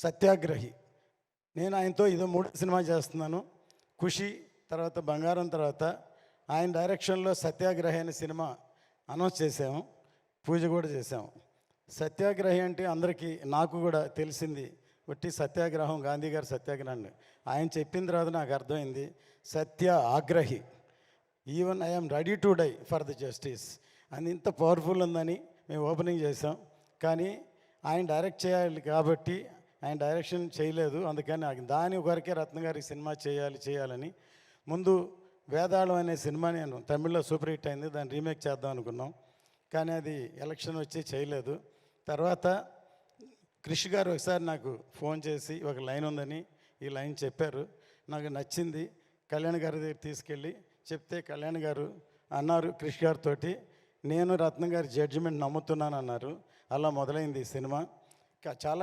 సత్యాగ్రహి. నేను ఆయనతో ఇదో మూడో సినిమా చేస్తున్నాను. ఖుషి తర్వాత బంగారం తర్వాత ఆయన డైరెక్షన్లో సత్యాగ్రహి అనే సినిమా అనౌన్స్ చేసాము, పూజ కూడా చేసాము. సత్యాగ్రహి అంటే అందరికీ నాకు కూడా తెలిసింది ఒట్టి సత్యాగ్రహం, గాంధీ గారి సత్యాగ్రహాన్ని. ఆయన చెప్పిన తర్వాత నాకు అర్థమైంది సత్య ఆగ్రహి. Even I'm ready to die for the justice అని ఇంత పవర్ఫుల్ ఉందని మేము ఓపెనింగ్ చేసాం. కానీ ఆయన డైరెక్ట్ చేయాలి కాబట్టి ఆయన డైరెక్షన్ చేయలేదు. అందుకని దాని వరకే రత్న గారి సినిమా చేయాలని ముందు వేదాళం అనే సినిమా నేను తమిళ్లో సూపర్ హిట్ అయింది, దాన్ని రీమేక్ చేద్దాం అనుకున్నాం. కానీ అది ఎలక్షన్ వచ్చి చేయలేదు. తర్వాత కృషి గారు ఒకసారి నాకు ఫోన్ చేసి ఒక లైన్ ఉందని ఈ లైన్ చెప్పారు, నాకు నచ్చింది. కళ్యాణ్ గారి దగ్గర తీసుకెళ్ళి చెప్తే కళ్యాణ్ గారు అన్నారు కృషి గారితో, నేను రత్న గారి జడ్జిమెంట్ నమ్ముతున్నాను అన్నారు. అలా మొదలైంది ఈ సినిమా. చాలా